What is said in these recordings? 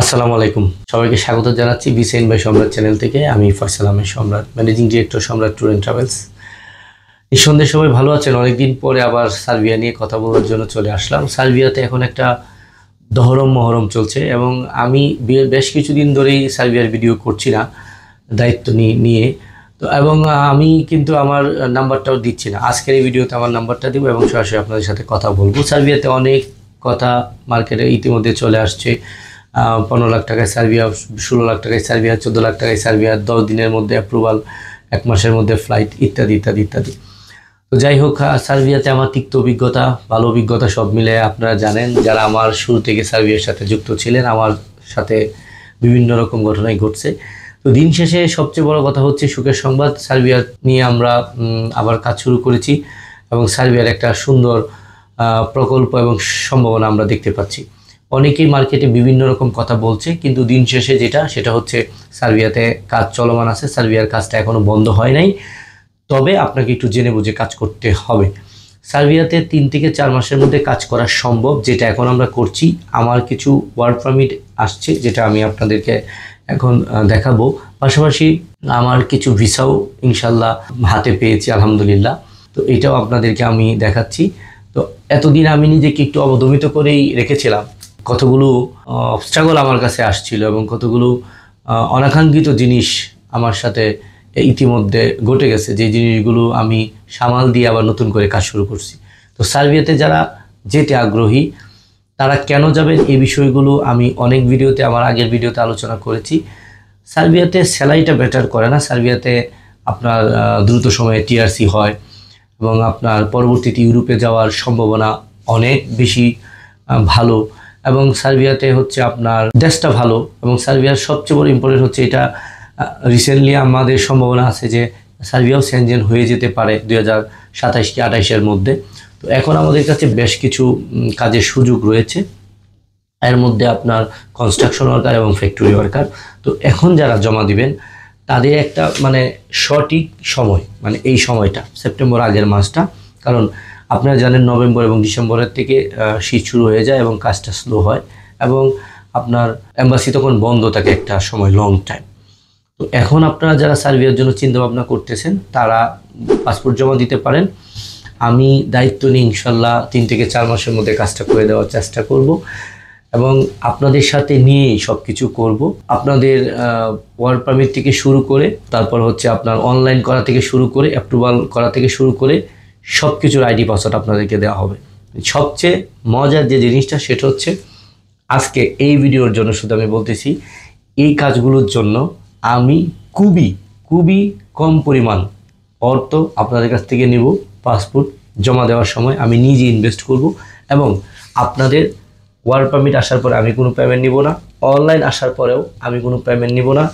আসসালামু আলাইকুম, সবাইকে স্বাগত জানাচ্ছি বিসেন বাই সম্রাট চ্যানেল থেকে। আমি ফয়সাল আহমেদ সম্রাট, ম্যানেজিং ডিরেক্টর সম্রাট ট্যুর অ্যান্ড ট্রাভেলস। নিঃসন্দেহে সবাই ভালো আছেন। অনেকদিন পরে আবার সার্বিয়া নিয়ে কথা বলার জন্য চলে আসলাম। সার্বিয়াতে এখন একটা দহরম মহরম চলছে এবং আমি বেশ কিছুদিন ধরেই সার্বিয়ার ভিডিও করছি না দায়িত্ব নিয়ে তো, এবং আমি কিন্তু আমার নাম্বারটাও দিচ্ছি না। আজকের এই ভিডিওতে আমার নাম্বারটা দেবো এবং সরাসরি আপনাদের সাথে কথা বলবো। সার্বিয়াতে অনেক কথা মার্কেটে ইতিমধ্যে চলে আসছে। 15 লাখ টাকায় সার্বিয়া, 16 লাখ টাকায় সার্বিয়া, 14 লাখ টাকায় সার্বিয়া, 10 দিনের মধ্যে অ্যাপ্রুভাল, 1 মাসের মধ্যে ফ্লাইট, ইত্যাদি ইত্যাদি ইত্যাদি। তো যাই হোক, সার্বিয়াতে আমার তিক্ত অভিজ্ঞতা, ভালো অভিজ্ঞতা সব মিলে আপনারা জানেন, যারা আমার শুরু থেকে সার্বিয়ার সাথে যুক্ত ছিলেন, আমার সাথে বিভিন্ন রকম ঘটনাই ঘটছে। তো দিন শেষে সবচেয়ে বড় কথা হচ্ছে সুখের সংবাদ, সার্বিয়া নিয়ে আমরা আবার কাজ শুরু করেছি এবং সার্বিয়ার একটা সুন্দর প্রকল্প এবং সম্ভাবনা আমরা দেখতে পাচ্ছি। অনেকেই মার্কেটে বিভিন্ন রকম কথা বলছে, কিন্তু দিন শেষে সেটা হচ্ছে সার্বিয়াতে কাজ চলমান আছে। সার্বিয়ার কাজটা এখনও বন্ধ হয় নাই, তবে আপনাকে একটু জেনে বুঝে কাজ করতে হবে। সার্বিয়াতে 3 থেকে 4 মাসের মধ্যে কাজ করা সম্ভব, যেটা এখন আমরা করছি। আমার কিছু ওয়ার্ক পারমিট আসছে, যেটা আমি আপনাদেরকে এখন দেখাবো। পাশাপাশি আমার কিছু ভিসাও ইনশাল্লাহ হাতে পেয়েছি, আলহামদুলিল্লাহ। তো এটাও আপনাদেরকে আমি দেখাচ্ছি। তো এতদিন আমি নিজেকে একটু অবদমিত করেই রেখেছিলাম। কতগুলো অবস্ট্রাগল আমার কাছে আসছিল এবং কতগুলো অনাকাঙ্ক্ষিত জিনিস আমার সাথে ইতিমধ্যে ঘটে গেছে, যে জিনিসগুলো আমি সামাল দিয়ে আবার নতুন করে কাজ শুরু করছি। তো সার্বিয়াতে যারা যেতে আগ্রহী, তারা কেন যাবেন, এই বিষয়গুলো আমি অনেক ভিডিওতে, আমার আগের ভিডিওতে আলোচনা করেছি। সার্বিয়াতে স্যালারিটা বেটার করে না। সার্বিয়াতে আপনার দ্রুত সময়ে টিআরসি হয় এবং আপনার পরবর্তীতে ইউরোপে যাওয়ার সম্ভাবনা অনেক বেশি ভালো। এবং সার্বিয়াতে হচ্ছে আপনার দেশটা ভালো, এবং সার্বিয়ার সবচেয়ে বড় ইম্পর্টেন্ট হচ্ছে এটা, রিসেন্টলি আমাদের সম্ভাবনা আছে যে সার্বিয়াও সেনজেন হয়ে যেতে পারে 2027 কি 28-এর মধ্যে। তো এখন আমাদের কাছে বেশ কিছু কাজের সুযোগ রয়েছে, এর মধ্যে আপনার কনস্ট্রাকশন ওয়ার্কার এবং ফ্যাক্টরি ওয়ার্কার। তো এখন যারা জমা দিবেন তাদের একটা সঠিক সময়, এই সময়টা সেপ্টেম্বর আগের মাসটা, কারণ আপনারা জানেন নভেম্বর এবং ডিসেম্বরের থেকে শীত শুরু হয়ে যায় এবং কাজটা স্লো হয় এবং আপনার এম্বাসি তখন বন্ধ থাকে একটা সময়, লং টাইম। তো এখন আপনারা যারা সার্বিয়ার জন্য চিন্তা ভাবনা করতেছেন, তারা পাসপোর্ট জমা দিতে পারেন। আমি দায়িত্ব নিয়ে ইনশাল্লাহ 3 থেকে 4 মাসের মধ্যে কাজটা করে দেওয়ার চেষ্টা করব এবং আপনাদের সাথে নিয়েই সব কিছু করব। আপনাদের ওয়ার্ক পারমিট থেকে শুরু করে, তারপর হচ্ছে আপনার অনলাইন করা থেকে শুরু করে, অ্যাপ্রুভাল করা থেকে শুরু করে সব কিছুর আইডি পাসওয়ার্ড আপনাদেরকে দেওয়া হবে। সবচেয়ে মজার যে জিনিসটা, সেটা হচ্ছে আজকে এই ভিডিওর জন্য শুধু আমি বলতেছি, এই কাজগুলোর জন্য আমি খুবই কম পরিমাণ অর্থ আপনাদের কাছ থেকে নেব। পাসপোর্ট জমা দেওয়ার সময় আমি নিজে ইনভেস্ট করব এবং আপনাদের ওয়ার্ক পারমিট আসার পরে আমি কোনো পেমেন্ট নিব না, অনলাইন আসার পরেও আমি কোনো পেমেন্ট নিব না,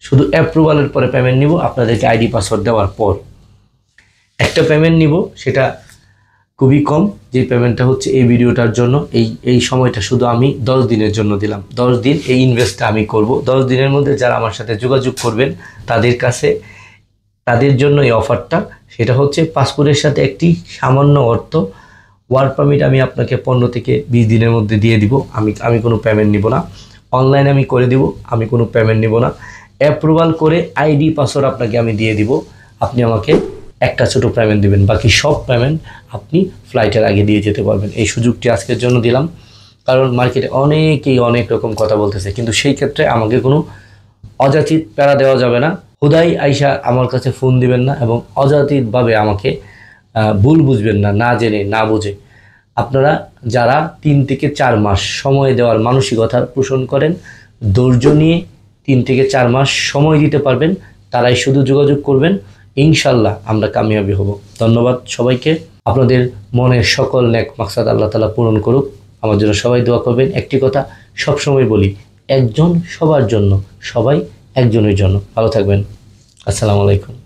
শুধু অ্যাপ্রুভালের পরে পেমেন্ট নিব। আপনাদেরকে আইডি পাসওয়ার্ড দেওয়ার পর একটা পেমেন্ট নিব, সেটা খুবই কম, যে পেমেন্টটা হচ্ছে এই ভিডিওটার জন্য। এই সময়টা শুধু আমি 10 দিনের জন্য দিলাম। 10 দিন এই ইনভেস্টটা আমি করব। 10 দিনের মধ্যে যারা আমার সাথে যোগাযোগ করবেন, তাদের জন্য এই অফারটা। সেটা হচ্ছে পাসপোর্টের সাথে একটি সামান্য অর্থ, ওয়ার্ক পারমিট আমি আপনাকে 15 থেকে 20 দিনের মধ্যে দিয়ে দিব। আমি কোনো পেমেন্ট নিব না। অনলাইন আমি করে দিব, আমি কোনো পেমেন্ট নিব না। অ্যাপ্রুভাল করে আইডি পাসওয়ার্ড আপনাকে আমি দিয়ে দিব, আপনি আমাকে একটা ছোটো পেমেন্ট দিবেন, বাকি সব পেমেন্ট আপনি ফ্লাইটের আগে দিয়ে যেতে পারবেন। এই সুযোগটি আজকের জন্য দিলাম, কারণ মার্কেটে অনেকেই অনেক রকম কথা বলতেছে, কিন্তু সেই ক্ষেত্রে আমাকে কোনো অযাচিত প্যারা দেওয়া যাবে না। হুদাই আইসা আমার কাছে ফোন দিবেন না এবং অযাচিতভাবে আমাকে ভুল বুঝবেন না, না জেনে না বুঝে। আপনারা যারা 3 থেকে 4 মাস সময় দেওয়ার মানসিকতা পোষণ করেন, ধৈর্য নিয়ে 3 থেকে 4 মাস সময় দিতে পারবেন, তারাই শুধু যোগাযোগ করবেন। ইনশাল্লাহ আমরা কামিয়াবি হব। ধন্যবাদ সবাইকে। আপনাদের মনের সকল নেক মাকসাদ আল্লাহ তাআলা পূরণ করুক। আমার জন্য সবাই দোয়া করবেন। একটি কথা সবসময় বলি, একজন সবার জন্য, সবাই একজনের জন্য। ভালো থাকবেন। আসসালামু আলাইকুম।